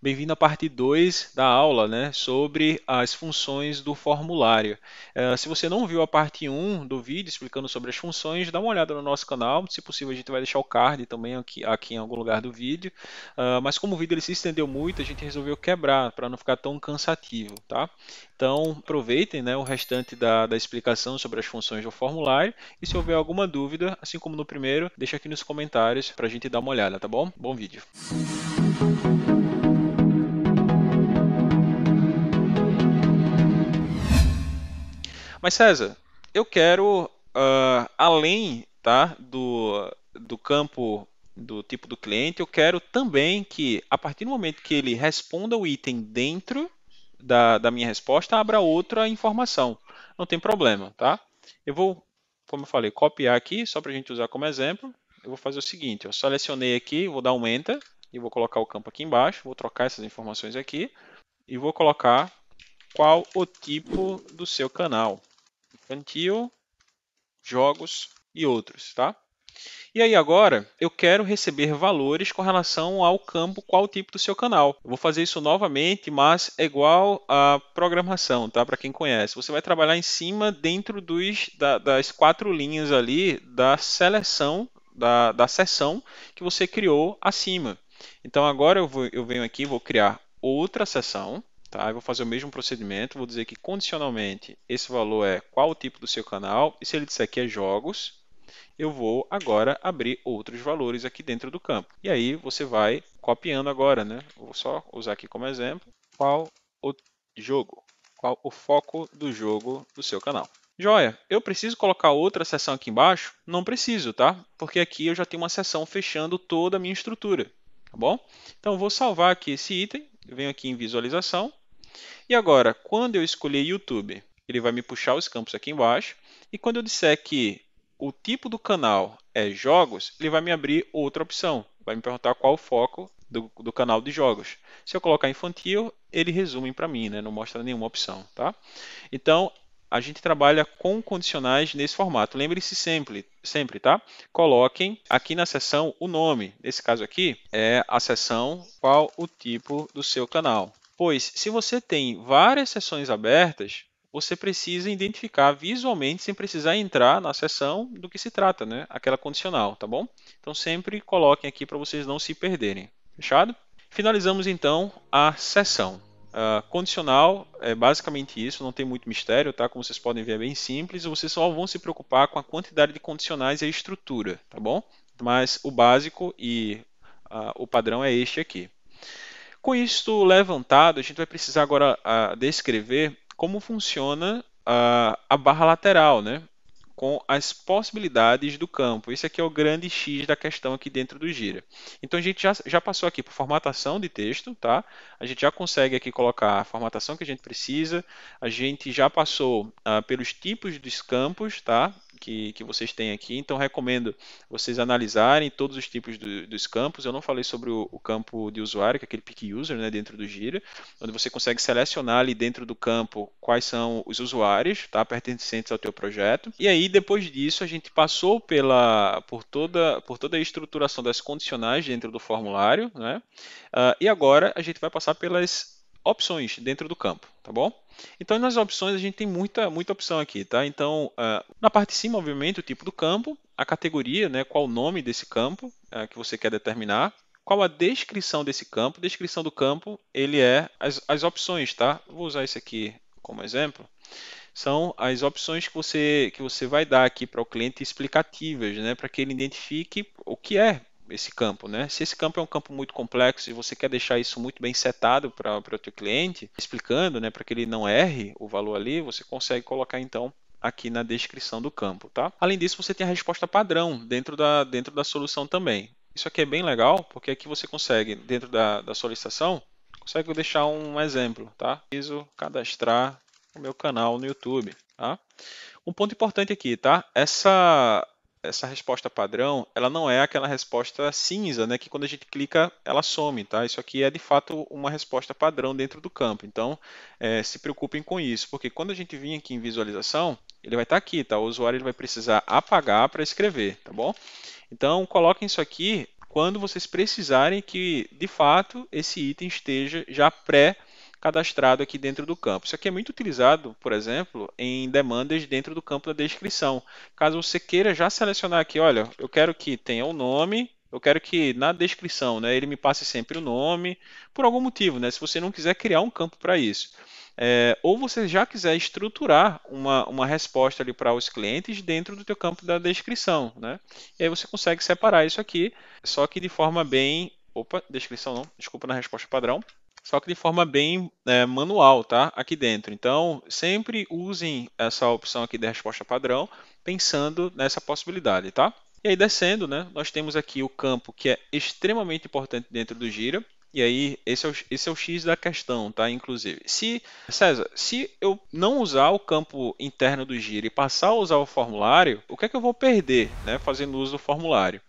Bem-vindo à parte 2 da aula, né, sobre as funções do formulário. Se você não viu a parte um do vídeo explicando sobre as funções, dá uma olhada no nosso canal. Se possível, a gente vai deixar o card também aqui em algum lugar do vídeo. Mas como o vídeo ele se estendeu muito, a gente resolveu quebrar para não ficar tão cansativo, tá? Então, aproveitem, né, o restante da explicação sobre as funções do formulário. E se houver alguma dúvida, assim como no primeiro, deixa aqui nos comentários para a gente dar uma olhada, tá bom? Bom vídeo. Mas César, eu quero, além, tá, do campo do tipo do cliente, eu quero também que, a partir do momento que ele responda o item dentro da minha resposta, abra outra informação. Não tem problema, tá? Eu vou, como eu falei, copiar aqui, só para a gente usar como exemplo. Eu vou fazer o seguinte, eu selecionei aqui, vou dar um Enter, e vou colocar o campo aqui embaixo, vou trocar essas informações aqui, e vou colocar qual o tipo do seu canal. Infantil, jogos e outros, tá? E aí agora eu quero receber valores com relação ao campo qual o tipo do seu canal. Eu vou fazer isso novamente, mas é igual a programação, tá? Para quem conhece. Você vai trabalhar em cima dentro das quatro linhas ali da seleção, da seção que você criou acima. Então agora eu venho aqui e vou criar outra seção. Tá? Eu vou fazer o mesmo procedimento, vou dizer que condicionalmente esse valor é qual o tipo do seu canal, e se ele disser que é jogos, eu vou agora abrir outros valores aqui dentro do campo. E aí você vai copiando agora, né? Eu vou só usar aqui como exemplo qual o jogo, qual o foco do jogo do seu canal. Joia, eu preciso colocar outra seção aqui embaixo? Não preciso, tá? Porque aqui eu já tenho uma seção fechando toda a minha estrutura, tá bom? Então eu vou salvar aqui esse item, eu venho aqui em visualização, e agora, quando eu escolher YouTube, ele vai me puxar os campos aqui embaixo. E quando eu disser que o tipo do canal é jogos, ele vai me abrir outra opção. Vai me perguntar qual o foco do canal de jogos. Se eu colocar infantil, ele resume para mim, né? Não mostra nenhuma opção, tá? Então, a gente trabalha com condicionais nesse formato. Lembre-se sempre, tá? Coloquem aqui na seção o nome. Nesse caso aqui é a seção qual o tipo do seu canal. Pois, se você tem várias seções abertas, você precisa identificar visualmente, sem precisar entrar na seção do que se trata, né? Aquela condicional, tá bom? Então, sempre coloquem aqui para vocês não se perderem. Fechado? Finalizamos então a seção. Condicional é basicamente isso, não tem muito mistério, tá? Como vocês podem ver, é bem simples. Vocês só vão se preocupar com a quantidade de condicionais e a estrutura, tá bom? Mas o básico e o padrão é este aqui. Com isto levantado, a gente vai precisar agora descrever como funciona a barra lateral, né? Com as possibilidades do campo. Esse aqui é o grande X da questão aqui dentro do Gira. Então a gente já passou aqui por formatação de texto, tá? A gente já consegue aqui colocar a formatação que a gente precisa. A gente já passou pelos tipos dos campos, tá? Que vocês têm aqui. Então recomendo vocês analisarem todos os tipos dos campos. Eu não falei sobre o campo de usuário, que é aquele pick user, né, dentro do Gira, onde você consegue selecionar ali dentro do campo quais são os usuários, tá, pertencentes ao teu projeto. E aí depois disso a gente passou por toda a estruturação das condicionais dentro do formulário, né? E agora a gente vai passar pelas opções dentro do campo, tá bom? Então nas opções a gente tem muita opção aqui, tá? Então na parte de cima, obviamente, o tipo do campo, a categoria, né? Qual o nome desse campo que você quer determinar, qual a descrição desse campo. Descrição do campo, ele é as opções, tá? Vou usar isso aqui como exemplo. São as opções que você vai dar aqui para o cliente explicativas, né? Para que ele identifique o que é esse campo, né? Se esse campo é um campo muito complexo e você quer deixar isso muito bem setado para o teu cliente, explicando, né? Para que ele não erre o valor ali, você consegue colocar então aqui na descrição do campo, tá? Além disso, você tem a resposta padrão dentro da solução também. Isso aqui é bem legal, porque aqui você consegue, dentro da solicitação, consegue deixar um exemplo, tá? Preciso cadastrar o meu canal no YouTube, tá? Um ponto importante aqui, tá? Essa resposta padrão, ela não é aquela resposta cinza, né? Que quando a gente clica, ela some, tá? Isso aqui é de fato uma resposta padrão dentro do campo. Então, se preocupem com isso, porque quando a gente vir aqui em visualização, ele vai estar aqui, tá? O usuário ele vai precisar apagar para escrever, tá bom? Então, coloquem isso aqui quando vocês precisarem que, de fato, esse item esteja já pré-cadastrado aqui dentro do campo. Isso aqui é muito utilizado, por exemplo, em demandas dentro do campo da descrição. Caso você queira já selecionar aqui, olha, eu quero que tenha o nome, eu quero que na descrição, né, ele me passe sempre o nome, por algum motivo, né, se você não quiser criar um campo para isso. Ou você já quiser estruturar uma resposta ali para os clientes dentro do teu campo da descrição, né? E aí você consegue separar isso aqui, só que de forma bem... Opa, descrição não, desculpa, na resposta padrão. Só que de forma bem manual, tá? Aqui dentro. Então, sempre usem essa opção aqui da resposta padrão, pensando nessa possibilidade, tá? E aí, descendo, né, nós temos aqui o campo que é extremamente importante dentro do Gira. E aí, esse é o X da questão, tá? Inclusive, César, se eu não usar o campo interno do Gira e passar a usar o formulário, o que é que eu vou perder, né, fazendo uso do formulário?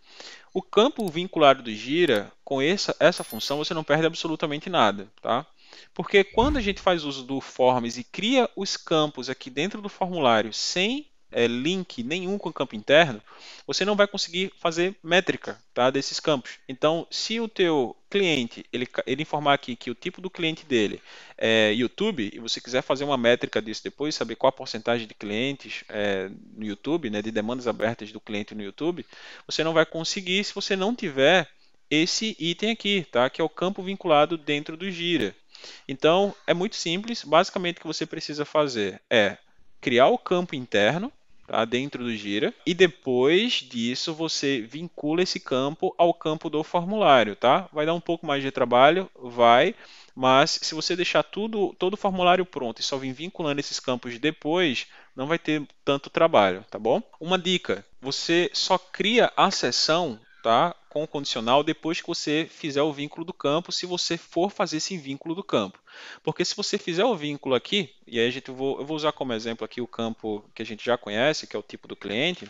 O campo vinculado do Gira, com essa função, você não perde absolutamente nada, tá? Porque quando a gente faz uso do Forms e cria os campos aqui dentro do formulário sem link nenhum com o campo interno, você não vai conseguir fazer métrica, tá, desses campos. Então, se o teu cliente ele informar aqui que o tipo do cliente dele é YouTube e você quiser fazer uma métrica disso depois, saber qual a porcentagem de clientes no YouTube, né, de demandas abertas do cliente no YouTube, você não vai conseguir se você não tiver esse item aqui, tá, que é o campo vinculado dentro do Gira. Então, é muito simples. Basicamente, o que você precisa fazer é criar o campo interno, tá, dentro do Gira, e depois disso você vincula esse campo ao campo do formulário, tá? Vai dar um pouco mais de trabalho, vai, mas se você deixar todo o formulário pronto e só vir vinculando esses campos depois, não vai ter tanto trabalho, tá bom? Uma dica: você só cria a seção, tá, com o condicional depois que você fizer o vínculo do campo, se você for fazer esse vínculo do campo. Porque se você fizer o vínculo aqui, e aí eu vou usar como exemplo aqui o campo que a gente já conhece, que é o tipo do cliente,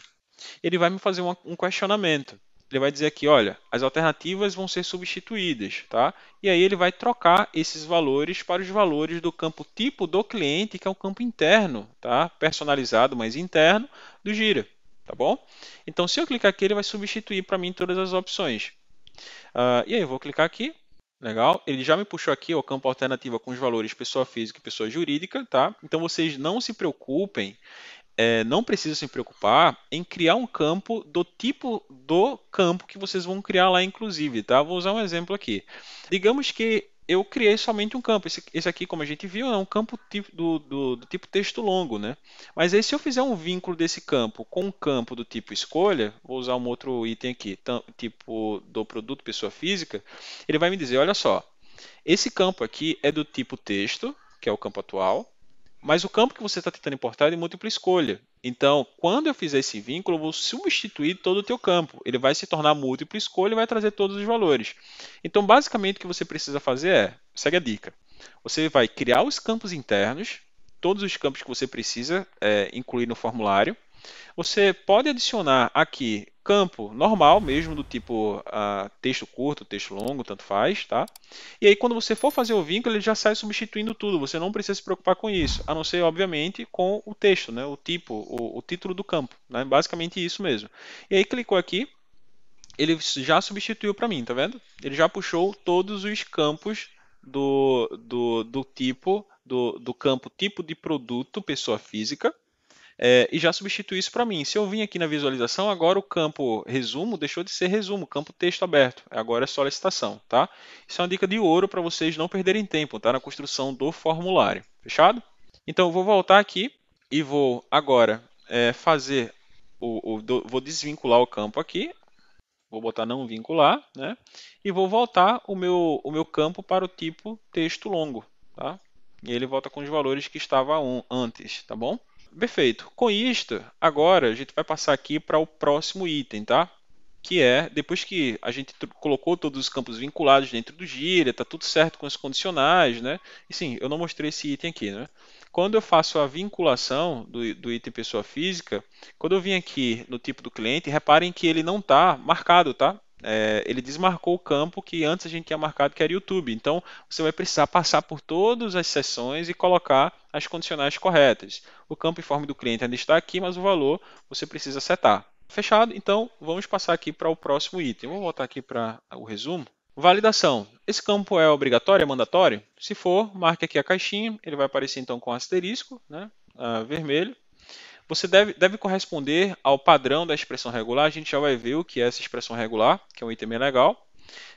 ele vai me fazer um questionamento. Ele vai dizer aqui, olha, as alternativas vão ser substituídas, tá? E aí ele vai trocar esses valores para os valores do campo tipo do cliente, que é o campo interno, tá? Personalizado, mas interno, do Gira, tá bom? Então, se eu clicar aqui, ele vai substituir para mim todas as opções. E aí eu vou clicar aqui. Legal, ele já me puxou aqui o campo alternativa com os valores pessoa física e pessoa jurídica, tá? Então vocês não se preocupem, não precisam se preocupar em criar um campo do tipo do campo que vocês vão criar lá, inclusive, tá? Vou usar um exemplo aqui. Digamos que eu criei somente um campo. Esse aqui, como a gente viu, é um campo do tipo texto longo, né? Mas aí, se eu fizer um vínculo desse campo com um campo do tipo escolha, vou usar um outro item aqui, tipo do produto pessoa física, ele vai me dizer, olha só, esse campo aqui é do tipo texto, que é o campo atual, mas o campo que você está tentando importar é de múltipla escolha. Então, quando eu fizer esse vínculo, eu vou substituir todo o teu campo. Ele vai se tornar múltipla escolha e vai trazer todos os valores. Então, basicamente, o que você precisa fazer segue a dica. Você vai criar os campos internos, todos os campos que você precisa incluir no formulário. Você pode adicionar aqui campo normal, mesmo do tipo texto curto, texto longo, tanto faz, tá? E aí quando você for fazer o vínculo, ele já sai substituindo tudo, você não precisa se preocupar com isso, a não ser, obviamente, com o texto, né? O tipo, o título do campo, né? Basicamente isso mesmo. E aí clicou aqui, ele já substituiu para mim, tá vendo? Ele já puxou todos os campos do tipo, do campo tipo de produto, pessoa física, e já substitui isso para mim. Se eu vim aqui na visualização, agora o campo resumo deixou de ser resumo, campo texto aberto. Agora é solicitação, tá? Isso é uma dica de ouro para vocês não perderem tempo, tá? Na construção do formulário. Fechado? Então eu vou voltar aqui e vou agora fazer vou desvincular o campo aqui. Vou botar não vincular, né? E vou voltar o meu campo para o tipo texto longo, tá? E ele volta com os valores que estava antes, tá bom? Perfeito. Com isto, agora a gente vai passar aqui para o próximo item, tá? Que é, depois que a gente colocou todos os campos vinculados dentro do Gira, tá tudo certo com os condicionais, né? E sim, eu não mostrei esse item aqui, né? Quando eu faço a vinculação do item pessoa física, quando eu vim aqui no tipo do cliente, reparem que ele não está marcado, tá? Ele desmarcou o campo que antes a gente tinha marcado que era YouTube. Então, você vai precisar passar por todas as seções e colocar as condicionais corretas. O campo informe do cliente ainda está aqui, mas o valor você precisa setar. Fechado? Então, vamos passar aqui para o próximo item. Vou voltar aqui para o resumo. Validação. Esse campo é obrigatório, é mandatório? Se for, marque aqui a caixinha. Ele vai aparecer então com asterisco, né, vermelho. Você deve corresponder ao padrão da expressão regular. A gente já vai ver o que é essa expressão regular, que é um item bem legal.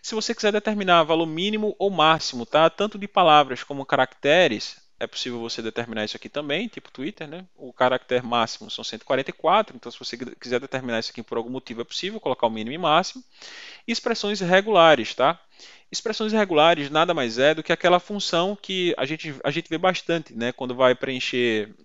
Se você quiser determinar valor mínimo ou máximo, tá? Tanto de palavras como caracteres, é possível você determinar isso aqui também, tipo Twitter, né? O caractere máximo são 144, então se você quiser determinar isso aqui por algum motivo é possível colocar o mínimo e máximo. E expressões irregulares, tá? Expressões irregulares nada mais é do que aquela função que a gente vê bastante, né? Quando vai preencher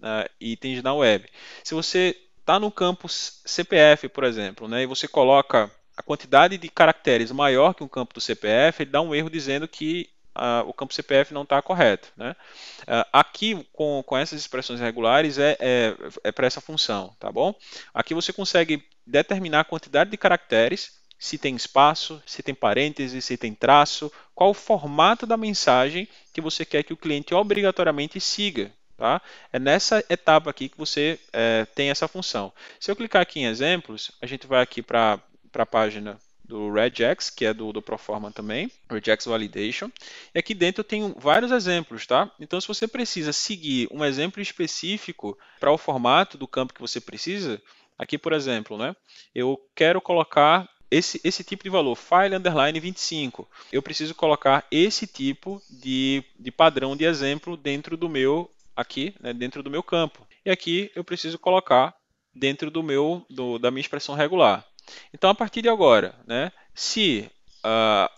itens na web. Se você está no campo CPF, por exemplo, né? E você coloca a quantidade de caracteres maior que um campo do CPF, ele dá um erro dizendo que o campo CPF não está correto. Né? Aqui, com essas expressões regulares, é para essa função. Tá bom? Aqui você consegue determinar a quantidade de caracteres, se tem espaço, se tem parênteses, se tem traço, qual o formato da mensagem que você quer que o cliente obrigatoriamente siga. Tá? É nessa etapa aqui que você tem essa função. Se eu clicar aqui em exemplos, a gente vai aqui para a página do Regex, que é do Proforma também, Regex Validation. E aqui dentro eu tenho vários exemplos, tá? Então, se você precisa seguir um exemplo específico para o formato do campo que você precisa, aqui, por exemplo, né? Eu quero colocar esse tipo de valor, file underline 25. Eu preciso colocar esse tipo de padrão de exemplo dentro do meu aqui, né, dentro do meu campo. E aqui eu preciso colocar dentro da minha expressão regular. Então, a partir de agora, né, se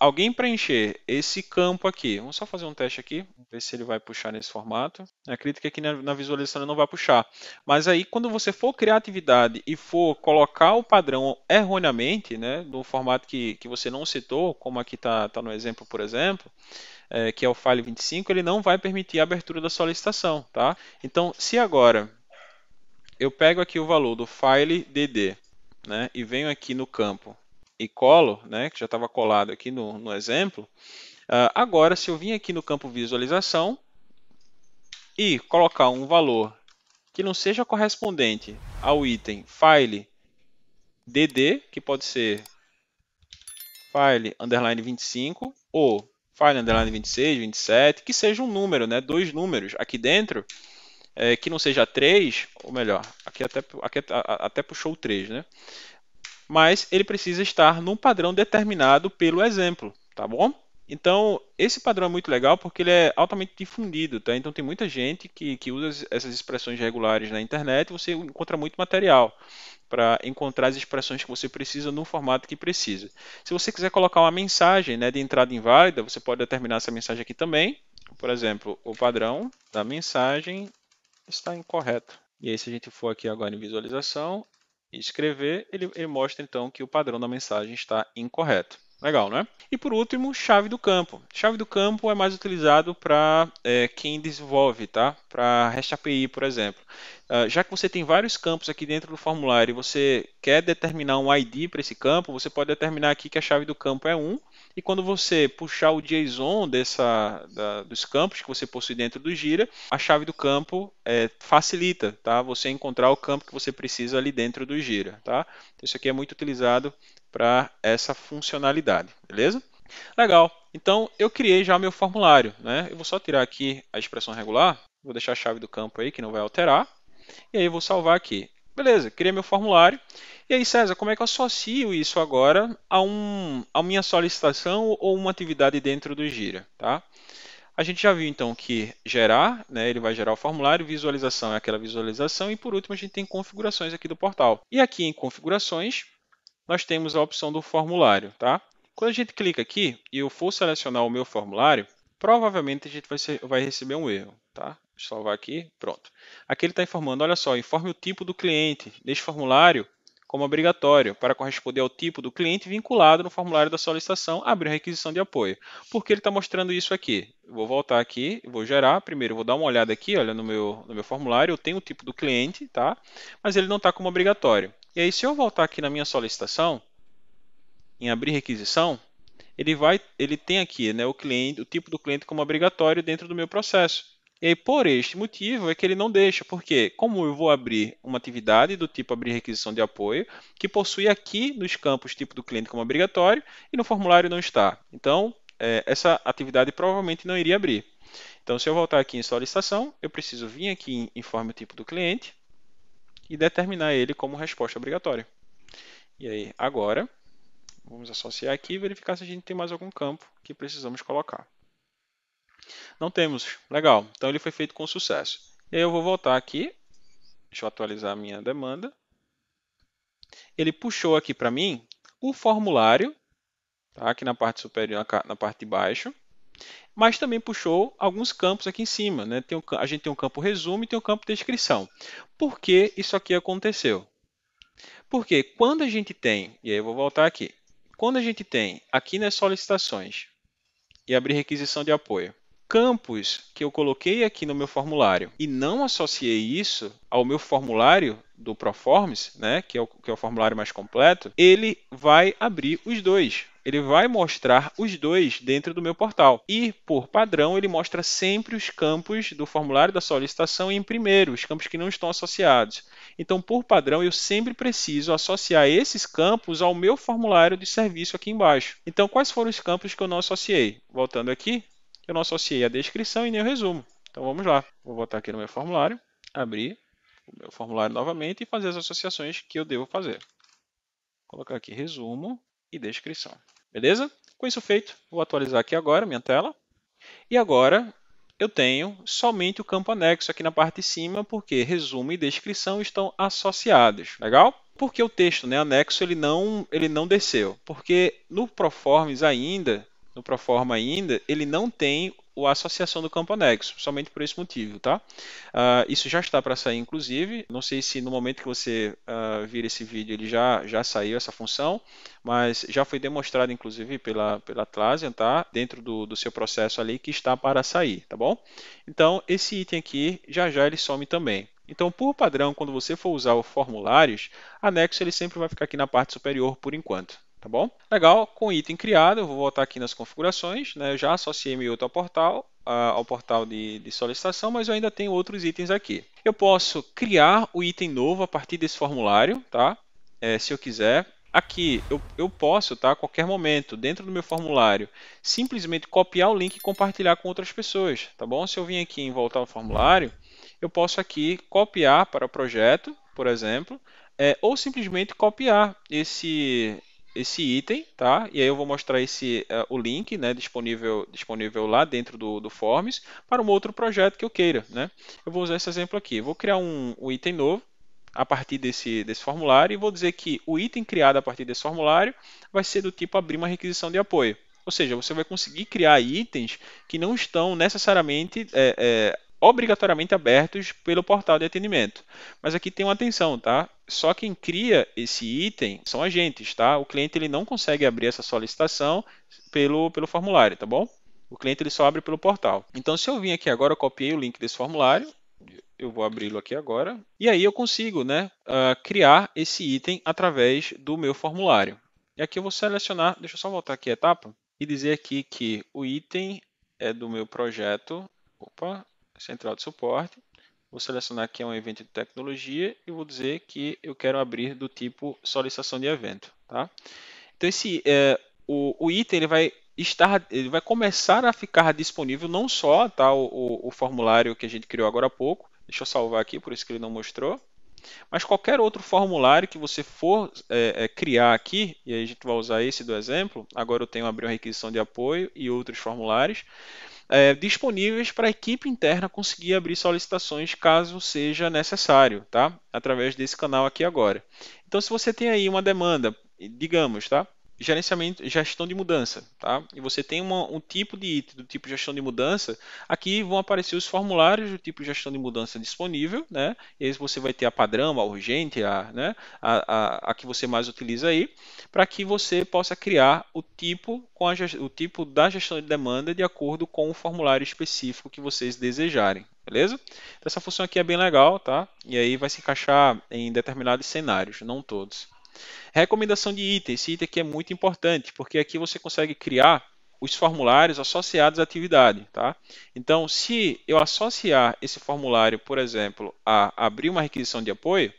alguém preencher esse campo aqui, vamos só fazer um teste aqui, ver se ele vai puxar nesse formato. Eu acredito que aqui na visualização ele não vai puxar. Mas aí, quando você for criar atividade e for colocar o padrão erroneamente, né, no formato que você não citou, como aqui está no exemplo, por exemplo, que é o file 25, ele não vai permitir a abertura da solicitação. Tá? Então, se agora eu pego aqui o valor do file dd, né, e venho aqui no campo e colo, né, que já estava colado aqui no exemplo, agora se eu vim aqui no campo visualização e colocar um valor que não seja correspondente ao item file dd, que pode ser file underline 25 ou file underline 26, 27, que seja um número, né, dois números aqui dentro, que não seja 3, ou melhor, aqui até puxou o 3, né? Mas ele precisa estar num padrão determinado pelo exemplo, tá bom? Então, esse padrão é muito legal porque ele é altamente difundido, tá? Então, tem muita gente que usa essas expressões regulares na internet e você encontra muito material para encontrar as expressões que você precisa no formato que precisa. Se você quiser colocar uma mensagem, né, de entrada inválida, você pode determinar essa mensagem aqui também. Por exemplo, o padrão da mensagem está incorreto. E aí, se a gente for aqui agora em visualização e escrever, ele mostra então que o padrão da mensagem está incorreto. Legal, né? E por último, chave do campo. Chave do campo é mais utilizado para quem desenvolve, tá? Para REST API, por exemplo. Já que você tem vários campos aqui dentro do formulário e você quer determinar um ID para esse campo, você pode determinar aqui que a chave do campo é 1. E quando você puxar o JSON dos campos que você possui dentro do Gira, a chave do campo facilita, tá? Você encontrar o campo que você precisa ali dentro do Gira, tá? Então, isso aqui é muito utilizado para essa funcionalidade, beleza? Legal. Então, eu criei já o meu formulário, né? Eu vou só tirar aqui a expressão regular, vou deixar a chave do campo aí, que não vai alterar, e aí eu vou salvar aqui. Beleza, criei meu formulário. E aí, César, como é que eu associo isso agora a minha solicitação ou uma atividade dentro do Gira, tá? A gente já viu então que gerar, né, ele vai gerar o formulário, visualização é aquela visualização e por último a gente tem configurações aqui do portal. E aqui em configurações, nós temos a opção do formulário, tá? Quando a gente clica aqui e eu for selecionar o meu formulário, provavelmente a gente vai receber um erro, tá? Deixa eu salvar aqui, pronto. Aqui ele está informando, olha só, informe o tipo do cliente neste formulário como obrigatório para corresponder ao tipo do cliente vinculado no formulário da solicitação, abrir a requisição de apoio. Por que ele está mostrando isso aqui? Eu vou voltar aqui, vou gerar, primeiro eu vou dar uma olhada aqui, olha, no meu formulário, eu tenho o tipo do cliente, tá? Mas ele não está como obrigatório. E aí, se eu voltar aqui na minha solicitação, em abrir requisição, ele tem aqui, né, o tipo do cliente como obrigatório dentro do meu processo. E aí, por este motivo, é que ele não deixa, porque como eu vou abrir uma atividade do tipo abrir requisição de apoio, que possui aqui nos campos tipo do cliente como obrigatório, e no formulário não está. Então, essa atividade provavelmente não iria abrir. Então, se eu voltar aqui em solicitação, eu preciso vir aqui em informe o tipo do cliente e determinar ele como resposta obrigatória. E aí, agora, vamos associar aqui e verificar se a gente tem mais algum campo que precisamos colocar. Não temos. Legal. Então, ele foi feito com sucesso. E aí, eu vou voltar aqui. Deixa eu atualizar a minha demanda. Ele puxou aqui para mim o formulário, tá? Aqui na parte superior, na parte de baixo. Mas também puxou alguns campos aqui em cima, né? A gente tem um campo resumo e tem um campo descrição. Por que isso aqui aconteceu? Porque quando a gente tem, e aí eu vou voltar aqui, quando a gente tem aqui nas solicitações e abrir requisição de apoio, campos que eu coloquei aqui no meu formulário e não associei isso ao meu formulário do Proforms, né, que é o formulário mais completo, ele vai abrir os dois. Ele vai mostrar os dois dentro do meu portal. E, por padrão, ele mostra sempre os campos do formulário da solicitação em primeiro, os campos que não estão associados. Então, por padrão, eu sempre preciso associar esses campos ao meu formulário de serviço aqui embaixo. Então, quais foram os campos que eu não associei? Voltando aqui, eu não associei a descrição e nem o resumo. Então, vamos lá. Vou voltar aqui no meu formulário, abrir o meu formulário novamente e fazer as associações que eu devo fazer. Vou colocar aqui resumo e descrição. Beleza? Com isso feito, vou atualizar aqui agora minha tela. E agora eu tenho somente o campo anexo aqui na parte de cima, porque resumo e descrição estão associados. Legal? Porque o texto, né, anexo ele não desceu. Porque no Proforms ainda, no Proforma ainda, ele não tem a associação do campo anexo, somente por esse motivo, tá? Isso já está para sair, inclusive. Não sei se no momento que você vir esse vídeo ele já saiu essa função, mas já foi demonstrado, inclusive, pela Atlassian, tá? Dentro do seu processo ali que está para sair, tá bom? Então, esse item aqui, já ele some também. Então, por padrão, quando você for usar o formulários, anexo ele sempre vai ficar aqui na parte superior por enquanto. Tá bom? Legal, com o item criado, eu vou voltar aqui nas configurações, né? Eu já associei meu outro portal, ao portal de solicitação, mas eu ainda tenho outros itens aqui. Eu posso criar o item novo a partir desse formulário, tá? Se eu quiser. Aqui eu posso, tá? A qualquer momento, dentro do meu formulário, simplesmente copiar o link e compartilhar com outras pessoas, tá bom? Se eu vim aqui em voltar ao formulário, eu posso aqui copiar para o projeto, por exemplo, ou simplesmente copiar esse item, tá? E aí eu vou mostrar o link, né, disponível lá dentro do Forms para um outro projeto que eu queira, né? Eu vou usar esse exemplo aqui. Eu vou criar um item novo a partir desse formulário e vou dizer que o item criado a partir desse formulário vai ser do tipo abrir uma requisição de apoio. Ou seja, você vai conseguir criar itens que não estão necessariamente obrigatoriamente abertos pelo portal de atendimento. Mas aqui tem uma atenção, tá? Só quem cria esse item são agentes, tá? O cliente ele não consegue abrir essa solicitação pelo formulário, tá bom? O cliente ele só abre pelo portal. Então, se eu vim aqui agora, eu copiei o link desse formulário, eu vou abri-lo aqui agora, e aí eu consigo, né, criar esse item através do meu formulário. E aqui eu vou selecionar, deixa eu só voltar aqui a etapa, e dizer aqui que o item é do meu projeto, central de suporte. Vou selecionar aqui um evento de tecnologia e vou dizer que eu quero abrir do tipo solicitação de evento. Tá? Então o item ele vai começar a ficar disponível não só tá, o formulário que a gente criou agora há pouco, deixa eu salvar aqui, por isso que ele não mostrou, mas qualquer outro formulário que você for criar aqui, e aí a gente vai usar esse do exemplo, agora eu tenho abrir uma requisição de apoio e outros formulários, disponíveis para a equipe interna conseguir abrir solicitações caso seja necessário, tá? Através desse canal aqui agora. Então, se você tem aí uma demanda, digamos, tá? Gerenciamento, gestão de mudança, tá? E você tem um tipo de item do tipo gestão de mudança, aqui vão aparecer os formulários do tipo gestão de mudança disponível, né? E aí você vai ter a padrão, a urgente, né? a que você mais utiliza aí, para que você possa criar o tipo o tipo da gestão de demanda de acordo com o formulário específico que vocês desejarem, beleza? Então, essa função aqui é bem legal, tá? E aí vai se encaixar em determinados cenários, não todos. Recomendação de item. Esse item aqui é muito importante, porque aqui você consegue criar os formulários associados à atividade, tá? Então, se eu associar esse formulário, por exemplo, a abrir uma requisição de apoio,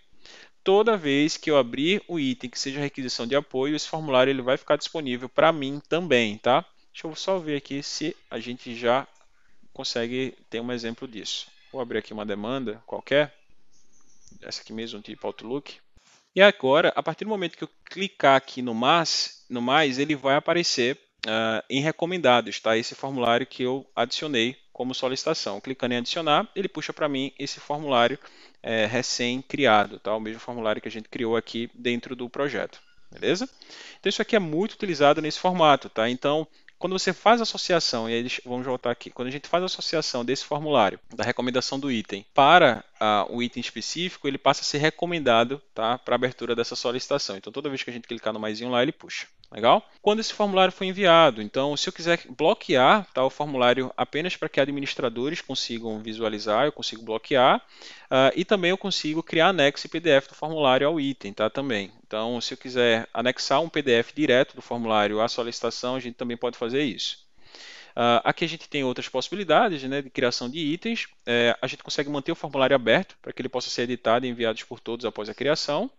toda vez que eu abrir o item que seja requisição de apoio, esse formulário ele vai ficar disponível para mim também, tá? Deixa eu só ver aqui se a gente já consegue ter um exemplo disso. Vou abrir aqui uma demanda qualquer, essa aqui mesmo, tipo Outlook. E agora, a partir do momento que eu clicar aqui no mais ele vai aparecer em recomendados, tá? Esse formulário que eu adicionei como solicitação. Clicando em adicionar, ele puxa para mim esse formulário recém-criado, tá? O mesmo formulário que a gente criou aqui dentro do projeto, beleza? Então isso aqui é muito utilizado nesse formato, tá? Então, quando você faz a associação, e aí vamos voltar aqui, quando a gente faz a associação desse formulário, da recomendação do item, para o item específico, ele passa a ser recomendado, tá, para a abertura dessa solicitação. Então, toda vez que a gente clicar no maisinho lá, ele puxa. Legal? Quando esse formulário foi enviado, então, se eu quiser bloquear o formulário apenas para que administradores consigam visualizar, eu consigo bloquear, e também eu consigo criar anexo e PDF do formulário ao item, tá, também. Então, se eu quiser anexar um PDF direto do formulário à solicitação, a gente também pode fazer isso. Aqui a gente tem outras possibilidades, né, de criação de itens. A gente consegue manter o formulário aberto para que ele possa ser editado e enviado por todos após a criação.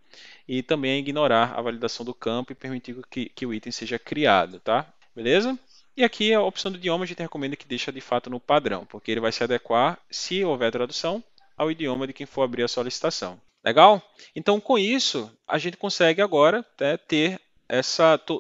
E também ignorar a validação do campo e permitir que o item seja criado, tá? Beleza? E aqui a opção do idioma a gente recomenda que deixe de fato no padrão, porque ele vai se adequar, se houver tradução, ao idioma de quem for abrir a solicitação. Legal? Então, com isso, a gente consegue agora, né, ter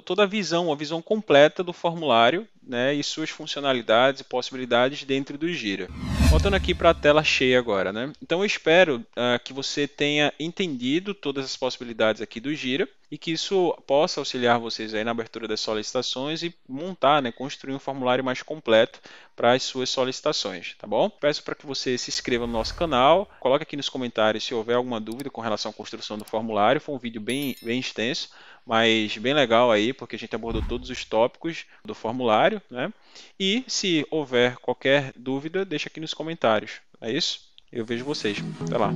toda a visão completa do formulário, né, e suas funcionalidades e possibilidades dentro do Gira. Voltando aqui para a tela cheia agora, né? Então eu espero que você tenha entendido todas as possibilidades aqui do Gira e que isso possa auxiliar vocês aí na abertura das solicitações e montar, né, construir um formulário mais completo para as suas solicitações, tá bom? Peço para que você se inscreva no nosso canal, coloque aqui nos comentários se houver alguma dúvida com relação à construção do formulário. Foi um vídeo bem extenso, mas bem legal aí, porque a gente abordou todos os tópicos do formulário, né? E se houver qualquer dúvida, deixa aqui nos comentários. É isso? Eu vejo vocês. Até lá.